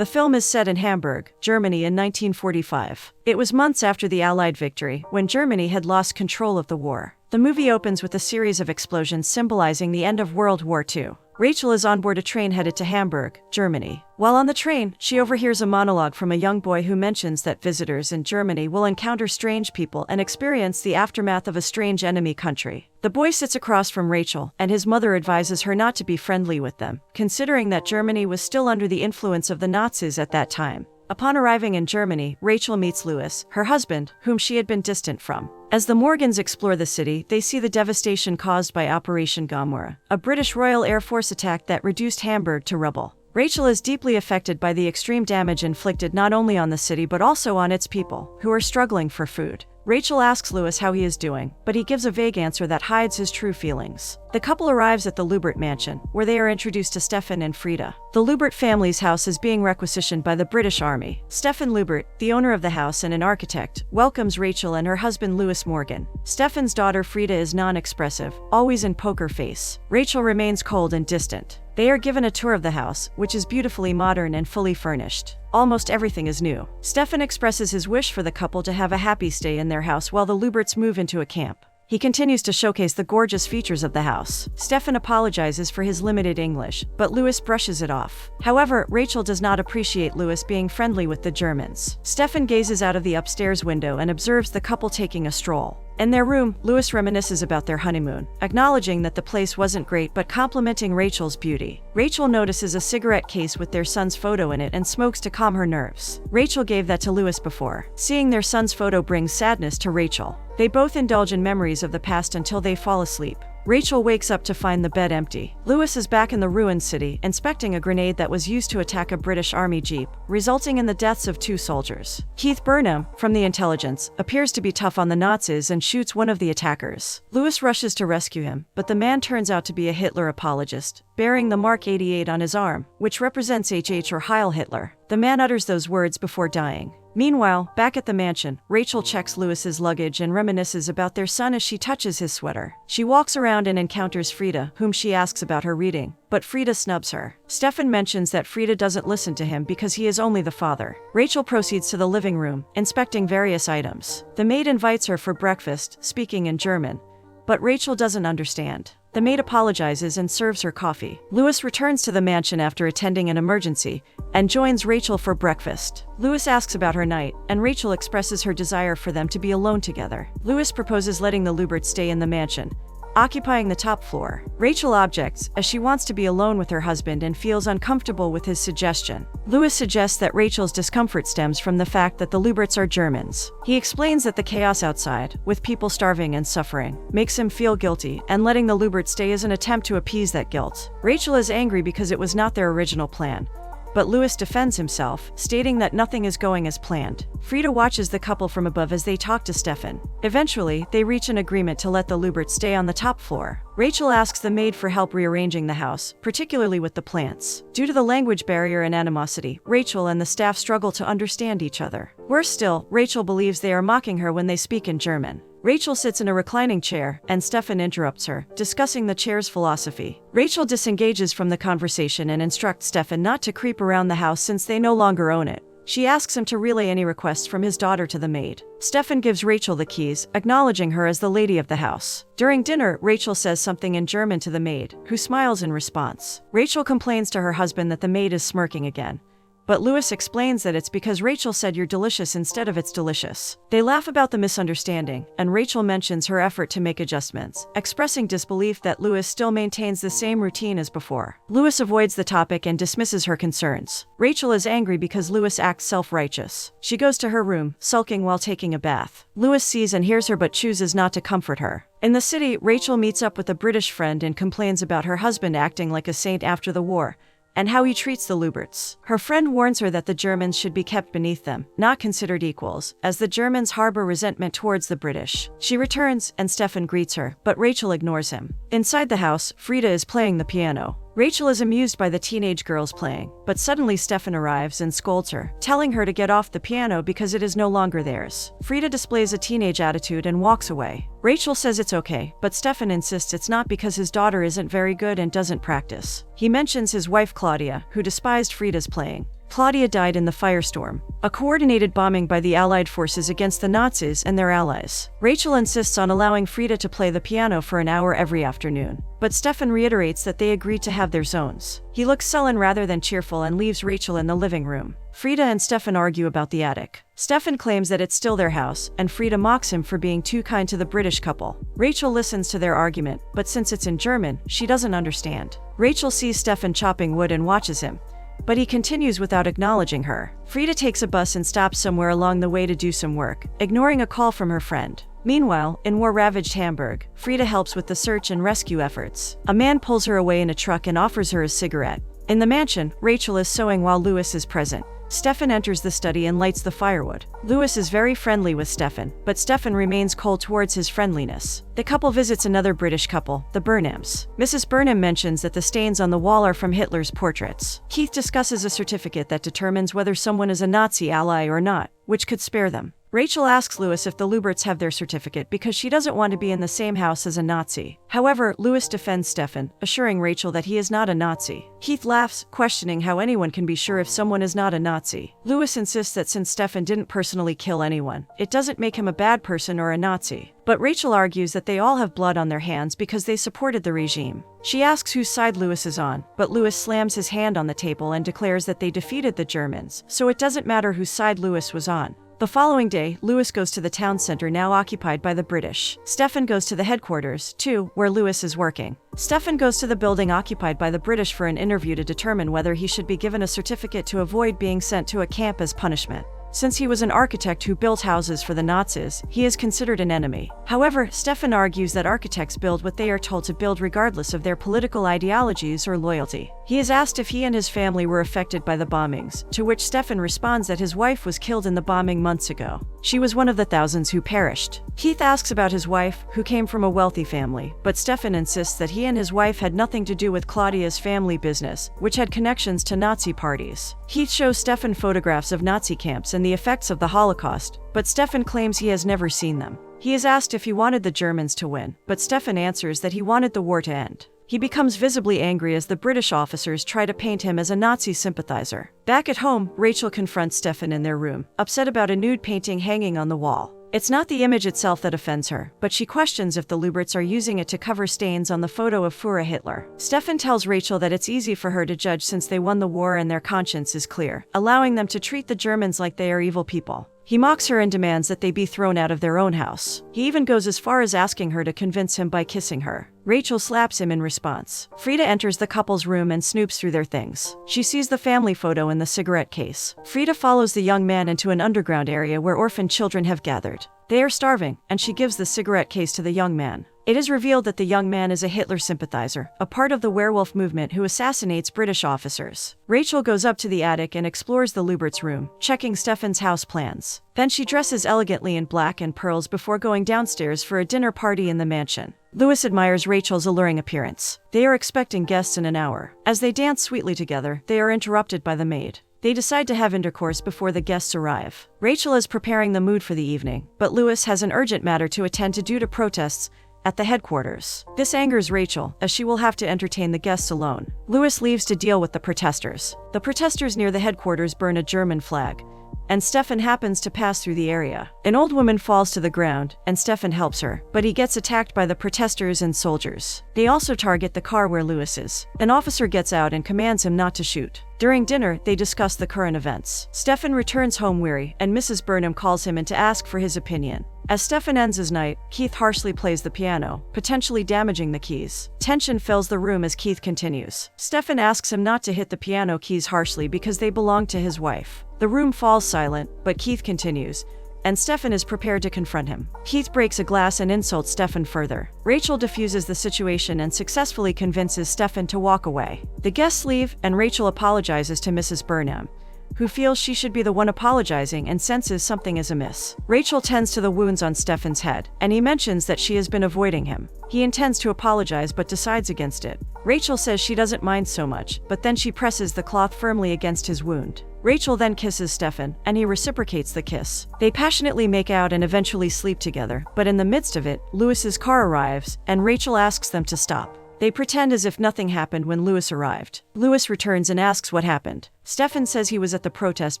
The film is set in Hamburg, Germany in 1945. It was months after the Allied victory, when Germany had lost control of the war. The movie opens with a series of explosions symbolizing the end of World War II. Rachel is on board a train headed to Hamburg, Germany. While on the train, she overhears a monologue from a young boy who mentions that visitors in Germany will encounter strange people and experience the aftermath of a strange enemy country. The boy sits across from Rachel, and his mother advises her not to be friendly with them, considering that Germany was still under the influence of the Nazis at that time. Upon arriving in Germany, Rachel meets Louis, her husband, whom she had been distant from. As the Morgans explore the city, they see the devastation caused by Operation Gomorrah, a British Royal Air Force attack that reduced Hamburg to rubble. Rachel is deeply affected by the extreme damage inflicted not only on the city but also on its people, who are struggling for food. Rachel asks Louis how he is doing, but he gives a vague answer that hides his true feelings. The couple arrives at the Lubert mansion, where they are introduced to Stefan and Frida. The Lubert family's house is being requisitioned by the British Army. Stefan Lubert, the owner of the house and an architect, welcomes Rachel and her husband Louis Morgan. Stefan's daughter Frida is non-expressive, always in poker face. Rachel remains cold and distant. They are given a tour of the house, which is beautifully modern and fully furnished. Almost everything is new. Stefan expresses his wish for the couple to have a happy stay in their house while the Luberts move into a camp. He continues to showcase the gorgeous features of the house. Stefan apologizes for his limited English, but Louis brushes it off. However, Rachel does not appreciate Louis being friendly with the Germans. Stefan gazes out of the upstairs window and observes the couple taking a stroll. In their room, Louis reminisces about their honeymoon, acknowledging that the place wasn't great but complimenting Rachel's beauty. Rachel notices a cigarette case with their son's photo in it and smokes to calm her nerves. Rachel gave that to Louis before. Seeing their son's photo brings sadness to Rachel. They both indulge in memories of the past until they fall asleep. Rachel wakes up to find the bed empty. Louis is back in the ruined city, inspecting a grenade that was used to attack a British Army jeep, resulting in the deaths of 2 soldiers. Keith Burnham, from the intelligence, appears to be tough on the Nazis and shoots one of the attackers. Louis rushes to rescue him, but the man turns out to be a Hitler apologist, bearing the Mark 88 on his arm, which represents HH or Heil Hitler. The man utters those words before dying. Meanwhile, back at the mansion, Rachel checks Louis's luggage and reminisces about their son as she touches his sweater. She walks around and encounters Frida, whom she asks about her reading, but Frida snubs her. Stefan mentions that Frida doesn't listen to him because he is only the father. Rachel proceeds to the living room, inspecting various items. The maid invites her for breakfast, speaking in German, but Rachel doesn't understand. The maid apologizes and serves her coffee. Louis returns to the mansion after attending an emergency and joins Rachel for breakfast. Louis asks about her night, and Rachel expresses her desire for them to be alone together. Louis proposes letting the Luberts stay in the mansion, occupying the top floor. Rachel objects, as she wants to be alone with her husband and feels uncomfortable with his suggestion. Louis suggests that Rachel's discomfort stems from the fact that the Luberts are Germans. He explains that the chaos outside, with people starving and suffering, makes him feel guilty, and letting the Luberts stay is an attempt to appease that guilt. Rachel is angry because it was not their original plan, but Louis defends himself, stating that nothing is going as planned. Frida watches the couple from above as they talk to Stefan. Eventually, they reach an agreement to let the Luberts stay on the top floor. Rachel asks the maid for help rearranging the house, particularly with the plants. Due to the language barrier and animosity, Rachel and the staff struggle to understand each other. Worse still, Rachel believes they are mocking her when they speak in German. Rachel sits in a reclining chair, and Stefan interrupts her, discussing the chair's philosophy. Rachel disengages from the conversation and instructs Stefan not to creep around the house since they no longer own it. She asks him to relay any requests from his daughter to the maid. Stefan gives Rachel the keys, acknowledging her as the lady of the house. During dinner, Rachel says something in German to the maid, who smiles in response. Rachel complains to her husband that the maid is smirking again, but Louis explains that it's because Rachel said "you're delicious" instead of "it's delicious." They laugh about the misunderstanding, and Rachel mentions her effort to make adjustments, expressing disbelief that Louis still maintains the same routine as before. Louis avoids the topic and dismisses her concerns. Rachel is angry because Louis acts self-righteous. She goes to her room, sulking while taking a bath. Louis sees and hears her but chooses not to comfort her. In the city, Rachel meets up with a British friend and complains about her husband acting like a saint after the war, and how he treats the Luberts. Her friend warns her that the Germans should be kept beneath them, not considered equals, as the Germans harbor resentment towards the British. She returns, and Stefan greets her, but Rachel ignores him. Inside the house, Frida is playing the piano. Rachel is amused by the teenage girls playing, but suddenly Stefan arrives and scolds her, telling her to get off the piano because it is no longer theirs. Frida displays a teenage attitude and walks away. Rachel says it's okay, but Stefan insists it's not because his daughter isn't very good and doesn't practice. He mentions his wife Claudia, who despised Frida's playing. Claudia died in the firestorm, a coordinated bombing by the Allied forces against the Nazis and their allies. Rachel insists on allowing Frida to play the piano for an hour every afternoon, but Stefan reiterates that they agreed to have their zones. He looks sullen rather than cheerful and leaves Rachel in the living room. Frida and Stefan argue about the attic. Stefan claims that it's still their house, and Frida mocks him for being too kind to the British couple. Rachel listens to their argument, but since it's in German, she doesn't understand. Rachel sees Stefan chopping wood and watches him, but he continues without acknowledging her. Frida takes a bus and stops somewhere along the way to do some work, ignoring a call from her friend. Meanwhile, in war-ravaged Hamburg, Frida helps with the search and rescue efforts. A man pulls her away in a truck and offers her a cigarette. In the mansion, Rachel is sewing while Louis is present. Stefan enters the study and lights the firewood. Louis is very friendly with Stefan, but Stefan remains cold towards his friendliness. The couple visits another British couple, the Burnhams. Mrs. Burnham mentions that the stains on the wall are from Hitler's portraits. Keith discusses a certificate that determines whether someone is a Nazi ally or not, which could spare them. Rachel asks Louis if the Luberts have their certificate because she doesn't want to be in the same house as a Nazi. However, Louis defends Stefan, assuring Rachel that he is not a Nazi. Keith laughs, questioning how anyone can be sure if someone is not a Nazi. Louis insists that since Stefan didn't personally kill anyone, it doesn't make him a bad person or a Nazi. But Rachel argues that they all have blood on their hands because they supported the regime. She asks whose side Louis is on, but Louis slams his hand on the table and declares that they defeated the Germans, so it doesn't matter whose side Louis was on. The following day, Louis goes to the town center now occupied by the British. Stefan goes to the headquarters, too, where Louis is working. Stefan goes to the building occupied by the British for an interview to determine whether he should be given a certificate to avoid being sent to a camp as punishment. Since he was an architect who built houses for the Nazis, he is considered an enemy. However, Stefan argues that architects build what they are told to build regardless of their political ideologies or loyalty. He is asked if he and his family were affected by the bombings, to which Stefan responds that his wife was killed in the bombing months ago. She was one of the thousands who perished. Keith asks about his wife, who came from a wealthy family, but Stefan insists that he and his wife had nothing to do with Claudia's family business, which had connections to Nazi parties. Keith shows Stefan photographs of Nazi camps and the effects of the Holocaust, but Stefan claims he has never seen them. He is asked if he wanted the Germans to win, but Stefan answers that he wanted the war to end. He becomes visibly angry as the British officers try to paint him as a Nazi sympathizer. Back at home, Rachel confronts Stefan in their room, upset about a nude painting hanging on the wall. It's not the image itself that offends her, but she questions if the Luberts are using it to cover stains on the photo of Führer Hitler. Stefan tells Rachel that it's easy for her to judge since they won the war and their conscience is clear, allowing them to treat the Germans like they are evil people. He mocks her and demands that they be thrown out of their own house. He even goes as far as asking her to convince him by kissing her. Rachel slaps him in response. Frida enters the couple's room and snoops through their things. She sees the family photo in the cigarette case. Frida follows the young man into an underground area where orphan children have gathered. They are starving, and she gives the cigarette case to the young man. It is revealed that the young man is a Hitler sympathizer, a part of the werewolf movement who assassinates British officers. Rachel goes up to the attic and explores the Luberts' room, checking Stefan's house plans. Then she dresses elegantly in black and pearls before going downstairs for a dinner party in the mansion. Louis admires Rachel's alluring appearance. They are expecting guests in an hour. As they dance sweetly together, they are interrupted by the maid. They decide to have intercourse before the guests arrive. Rachel is preparing the mood for the evening, but Louis has an urgent matter to attend to due to protests at the headquarters. This angers Rachel, as she will have to entertain the guests alone. Louis leaves to deal with the protesters. The protesters near the headquarters burn a German flag, and Stefan happens to pass through the area. An old woman falls to the ground, and Stefan helps her, but he gets attacked by the protesters and soldiers. They also target the car where Louis is. An officer gets out and commands him not to shoot. During dinner, they discuss the current events. Stefan returns home weary, and Mrs. Burnham calls him in to ask for his opinion. As Stefan ends his night, Keith harshly plays the piano, potentially damaging the keys. Tension fills the room as Keith continues. Stefan asks him not to hit the piano keys harshly because they belong to his wife. The room falls silent, but Keith continues, and Stefan is prepared to confront him. Keith breaks a glass and insults Stefan further. Rachel diffuses the situation and successfully convinces Stefan to walk away. The guests leave, and Rachel apologizes to Mrs. Burnham, who feels she should be the one apologizing and senses something is amiss. Rachel tends to the wounds on Stefan's head, and he mentions that she has been avoiding him. He intends to apologize but decides against it. Rachel says she doesn't mind so much, but then she presses the cloth firmly against his wound. Rachel then kisses Stefan, and he reciprocates the kiss. They passionately make out and eventually sleep together, but in the midst of it, Louis's car arrives, and Rachel asks them to stop. They pretend as if nothing happened when Louis arrived. Louis returns and asks what happened. Stefan says he was at the protest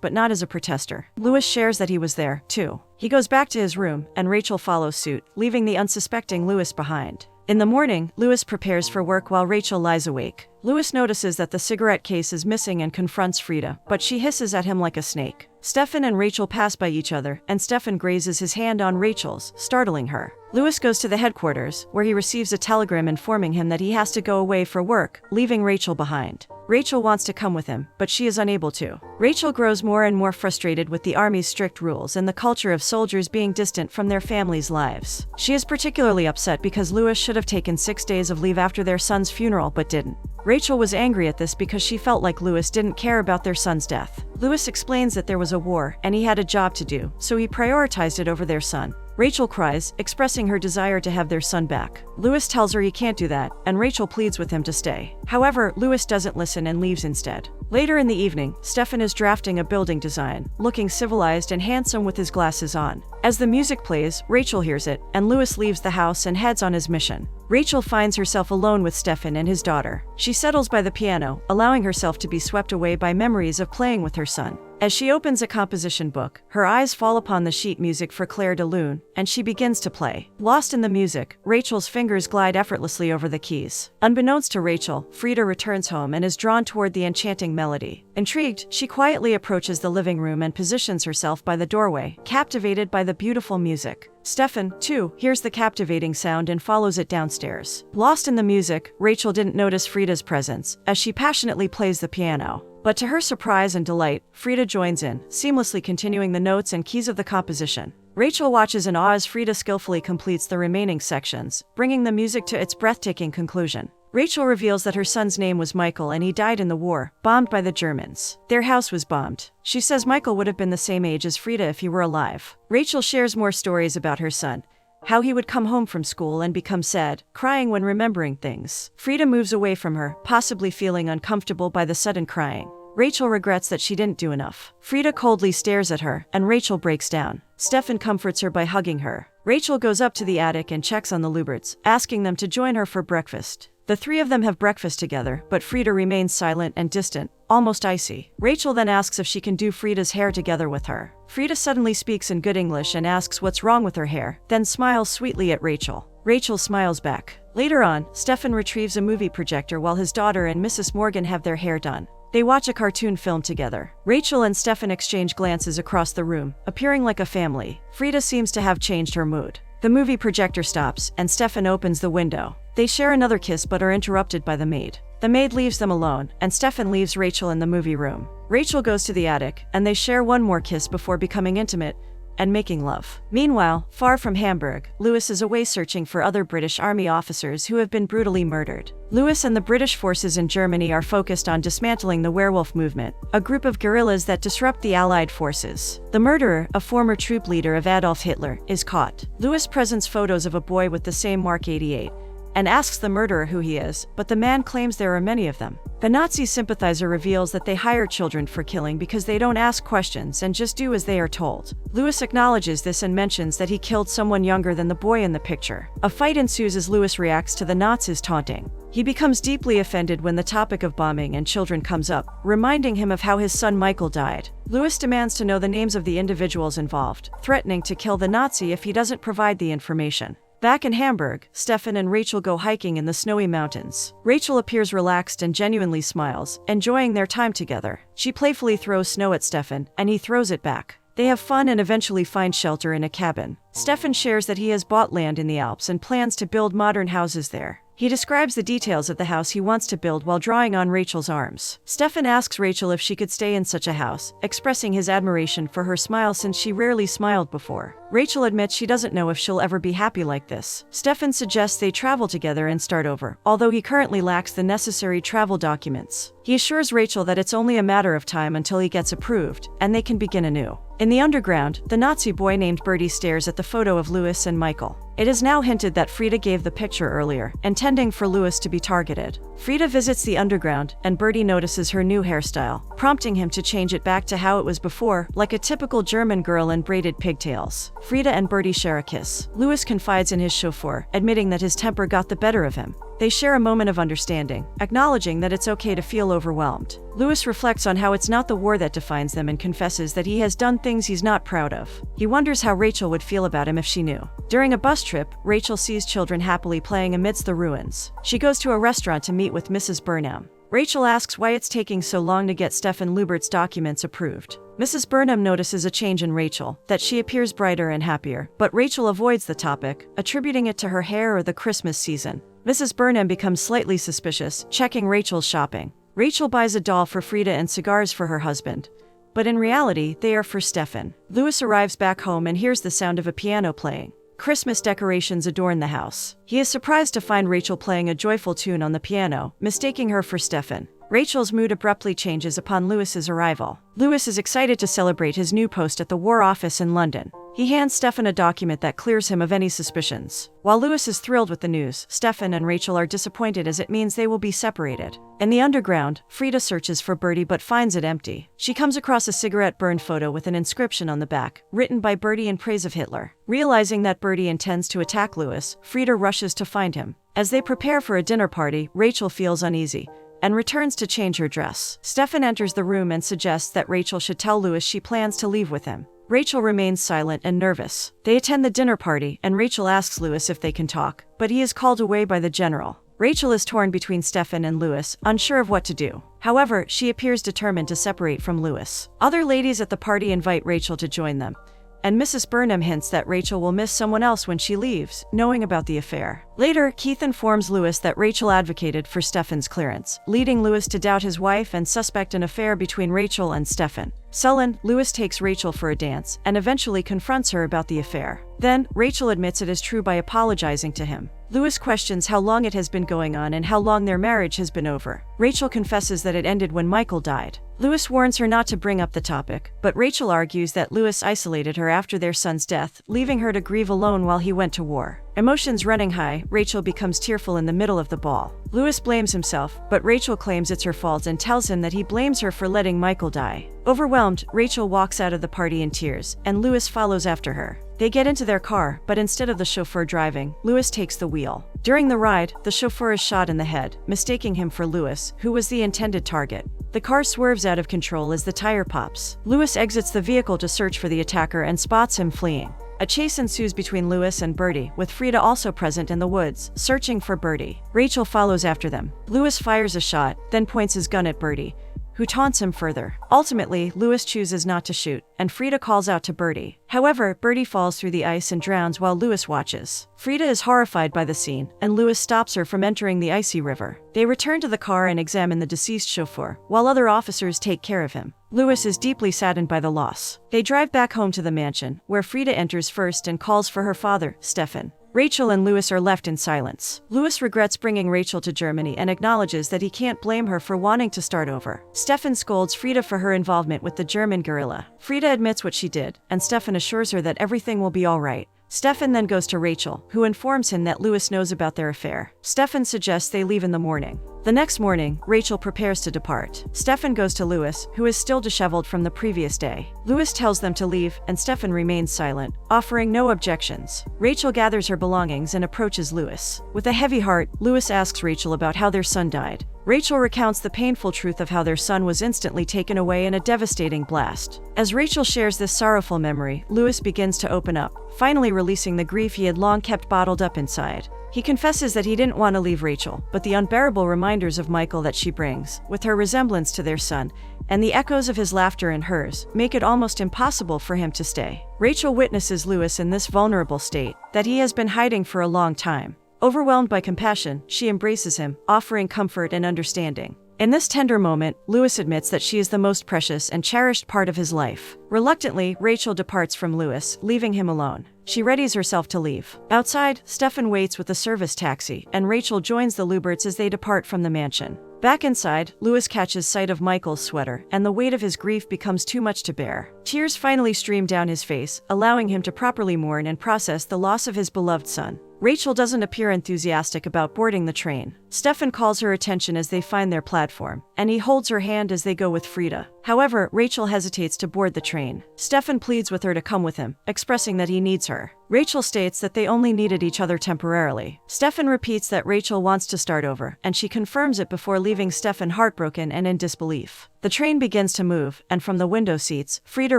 but not as a protester. Louis shares that he was there, too. He goes back to his room, and Rachel follows suit, leaving the unsuspecting Louis behind. In the morning, Louis prepares for work while Rachel lies awake. Louis notices that the cigarette case is missing and confronts Frida, but she hisses at him like a snake. Stefan and Rachel pass by each other, and Stefan grazes his hand on Rachel's, startling her. Louis goes to the headquarters, where he receives a telegram informing him that he has to go away for work, leaving Rachel behind. Rachel wants to come with him, but she is unable to. Rachel grows more and more frustrated with the army's strict rules and the culture of soldiers being distant from their families' lives. She is particularly upset because Louis should have taken 6 days of leave after their son's funeral but didn't. Rachel was angry at this because she felt like Louis didn't care about their son's death. Louis explains that there was a war and he had a job to do, so he prioritized it over their son. Rachel cries, expressing her desire to have their son back. Louis tells her he can't do that, and Rachel pleads with him to stay. However, Louis doesn't listen and leaves instead. Later in the evening, Stefan is drafting a building design, looking civilized and handsome with his glasses on. As the music plays, Rachel hears it, and Louis leaves the house and heads on his mission. Rachel finds herself alone with Stefan and his daughter. She settles by the piano, allowing herself to be swept away by memories of playing with her son. As she opens a composition book, her eyes fall upon the sheet music for Claire de Lune, and she begins to play. Lost in the music, Rachel's fingers glide effortlessly over the keys. Unbeknownst to Rachel, Frida returns home and is drawn toward the enchanting melody. Intrigued, she quietly approaches the living room and positions herself by the doorway, captivated by the beautiful music. Stefan, too, hears the captivating sound and follows it downstairs. Lost in the music, Rachel didn't notice Frida's presence, as she passionately plays the piano. But to her surprise and delight, Frida joins in, seamlessly continuing the notes and keys of the composition. Rachel watches in awe as Frida skillfully completes the remaining sections, bringing the music to its breathtaking conclusion. Rachel reveals that her son's name was Michael and he died in the war, bombed by the Germans. Their house was bombed. She says Michael would have been the same age as Frida if he were alive. Rachel shares more stories about her son, how he would come home from school and become sad, crying when remembering things. Frida moves away from her, possibly feeling uncomfortable by the sudden crying. Rachel regrets that she didn't do enough. Frida coldly stares at her, and Rachel breaks down. Stefan comforts her by hugging her. Rachel goes up to the attic and checks on the Luberts, asking them to join her for breakfast. The three of them have breakfast together, but Frida remains silent and distant, almost icy. Rachel then asks if she can do Frida's hair together with her. Frida suddenly speaks in good English and asks what's wrong with her hair, then smiles sweetly at Rachel. Rachel smiles back. Later on, Stefan retrieves a movie projector while his daughter and Mrs. Morgan have their hair done. They watch a cartoon film together. Rachel and Stefan exchange glances across the room, appearing like a family. Frida seems to have changed her mood. The movie projector stops, and Stefan opens the window. They share another kiss but are interrupted by the maid. The maid leaves them alone, and Stefan leaves Rachel in the movie room. Rachel goes to the attic, and they share one more kiss before becoming intimate and making love. Meanwhile, far from Hamburg, Louis is away searching for other British Army officers who have been brutally murdered. Louis and the British forces in Germany are focused on dismantling the werewolf movement, a group of guerrillas that disrupt the Allied forces. The murderer, a former troop leader of Adolf Hitler, is caught. Louis presents photos of a boy with the same Mark 88 and asks the murderer who he is, but the man claims there are many of them. The Nazi sympathizer reveals that they hire children for killing because they don't ask questions and just do as they are told. Louis acknowledges this and mentions that he killed someone younger than the boy in the picture. A fight ensues as Louis reacts to the Nazis taunting. He becomes deeply offended when the topic of bombing and children comes up, reminding him of how his son Michael died. Louis demands to know the names of the individuals involved, threatening to kill the Nazi if he doesn't provide the information. Back in Hamburg, Stefan and Rachel go hiking in the snowy mountains. Rachel appears relaxed and genuinely smiles, enjoying their time together. She playfully throws snow at Stefan, and he throws it back. They have fun and eventually find shelter in a cabin. Stefan shares that he has bought land in the Alps and plans to build modern houses there. He describes the details of the house he wants to build while drawing on Rachel's arms. Stefan asks Rachel if she could stay in such a house, expressing his admiration for her smile since she rarely smiled before. Rachel admits she doesn't know if she'll ever be happy like this. Stefan suggests they travel together and start over, although he currently lacks the necessary travel documents. He assures Rachel that it's only a matter of time until he gets approved, and they can begin anew. In the underground, the Nazi boy named Bertie stares at the photo of Louis and Michael. It is now hinted that Frida gave the picture earlier, intending for Louis to be targeted. Frida visits the underground, and Bertie notices her new hairstyle, prompting him to change it back to how it was before, like a typical German girl in braided pigtails. Frida and Bertie share a kiss. Louis confides in his chauffeur, admitting that his temper got the better of him. They share a moment of understanding, acknowledging that it's okay to feel overwhelmed. Louis reflects on how it's not the war that defines them and confesses that he has done things he's not proud of. He wonders how Rachel would feel about him if she knew. During a bus trip, Rachel sees children happily playing amidst the ruins. She goes to a restaurant to meet with Mrs. Burnham. Rachel asks why it's taking so long to get Stefan Luberts' documents approved. Mrs. Burnham notices a change in Rachel, that she appears brighter and happier, but Rachel avoids the topic, attributing it to her hair or the Christmas season. Mrs. Burnham becomes slightly suspicious, checking Rachel's shopping. Rachel buys a doll for Frida and cigars for her husband. But in reality, they are for Stefan. Louis arrives back home and hears the sound of a piano playing. Christmas decorations adorn the house. He is surprised to find Rachel playing a joyful tune on the piano, mistaking her for Stefan. Rachel's mood abruptly changes upon Louis's arrival. Louis is excited to celebrate his new post at the War Office in London. He hands Stefan a document that clears him of any suspicions. While Louis is thrilled with the news, Stefan and Rachel are disappointed as it means they will be separated. In the underground, Frida searches for Bertie but finds it empty. She comes across a cigarette-burned photo with an inscription on the back, written by Bertie in praise of Hitler. Realizing that Bertie intends to attack Louis, Frida rushes to find him. As they prepare for a dinner party, Rachel feels uneasy and returns to change her dress. Stefan enters the room and suggests that Rachel should tell Louis she plans to leave with him. Rachel remains silent and nervous. They attend the dinner party, and Rachel asks Louis if they can talk, but he is called away by the general. Rachel is torn between Stefan and Louis, unsure of what to do. However, she appears determined to separate from Louis. Other ladies at the party invite Rachel to join them, and Mrs. Burnham hints that Rachel will miss someone else when she leaves, knowing about the affair. Later, Keith informs Louis that Rachel advocated for Stefan's clearance, leading Louis to doubt his wife and suspect an affair between Rachel and Stefan. Sullen, Louis takes Rachel for a dance and eventually confronts her about the affair. Then, Rachel admits it is true by apologizing to him. Louis questions how long it has been going on and how long their marriage has been over. Rachel confesses that it ended when Michael died. Louis warns her not to bring up the topic, but Rachel argues that Louis isolated her after their son's death, leaving her to grieve alone while he went to war. Emotions running high, Rachel becomes tearful in the middle of the ball. Louis blames himself, but Rachel claims it's her fault and tells him that he blames her for letting Michael die. Overwhelmed, Rachel walks out of the party in tears, and Louis follows after her. They get into their car, but instead of the chauffeur driving, Louis takes the wheel. During the ride, the chauffeur is shot in the head, mistaking him for Louis, who was the intended target. The car swerves out of control as the tire pops. Louis exits the vehicle to search for the attacker and spots him fleeing. A chase ensues between Louis and Bertie, with Frida also present in the woods, searching for Bertie. Rachel follows after them. Louis fires a shot, then points his gun at Bertie, who taunts him further. Ultimately, Louis chooses not to shoot, and Frida calls out to Bertie. However, Bertie falls through the ice and drowns while Louis watches. Frida is horrified by the scene, and Louis stops her from entering the icy river. They return to the car and examine the deceased chauffeur, while other officers take care of him. Louis is deeply saddened by the loss. They drive back home to the mansion, where Frida enters first and calls for her father, Stefan. Rachel and Louis are left in silence. Louis regrets bringing Rachel to Germany and acknowledges that he can't blame her for wanting to start over. Stefan scolds Frida for her involvement with the German guerrilla. Frida admits what she did, and Stefan assures her that everything will be all right. Stefan then goes to Rachel, who informs him that Louis knows about their affair. Stefan suggests they leave in the morning. The next morning, Rachel prepares to depart. Stefan goes to Louis, who is still disheveled from the previous day. Louis tells them to leave, and Stefan remains silent, offering no objections. Rachel gathers her belongings and approaches Louis. With a heavy heart, Louis asks Rachel about how their son died. Rachel recounts the painful truth of how their son was instantly taken away in a devastating blast. As Rachel shares this sorrowful memory, Louis begins to open up, finally releasing the grief he had long kept bottled up inside. He confesses that he didn't want to leave Rachel, but the unbearable reminders of Michael that she brings, with her resemblance to their son, and the echoes of his laughter and hers, make it almost impossible for him to stay. Rachel witnesses Louis in this vulnerable state that he has been hiding for a long time. Overwhelmed by compassion, she embraces him, offering comfort and understanding. In this tender moment, Louis admits that she is the most precious and cherished part of his life. Reluctantly, Rachel departs from Louis, leaving him alone. She readies herself to leave. Outside, Stefan waits with a service taxi, and Rachel joins the Luberts as they depart from the mansion. Back inside, Louis catches sight of Michael's sweater, and the weight of his grief becomes too much to bear. Tears finally stream down his face, allowing him to properly mourn and process the loss of his beloved son. Rachel doesn't appear enthusiastic about boarding the train. Stefan calls her attention as they find their platform, and he holds her hand as they go with Frida. However, Rachel hesitates to board the train. Stefan pleads with her to come with him, expressing that he needs her. Rachel states that they only needed each other temporarily. Stefan repeats that Rachel wants to start over, and she confirms it before leaving Stefan heartbroken and in disbelief. The train begins to move, and from the window seats, Frida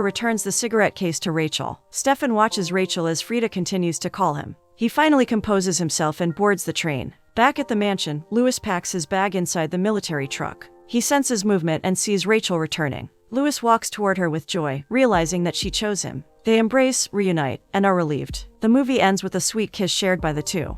returns the cigarette case to Rachel. Stefan watches Rachel as Frida continues to call him. He finally composes himself and boards the train. Back at the mansion, Louis packs his bag inside the military truck. He senses movement and sees Rachel returning. Louis walks toward her with joy, realizing that she chose him. They embrace, reunite, and are relieved. The movie ends with a sweet kiss shared by the two.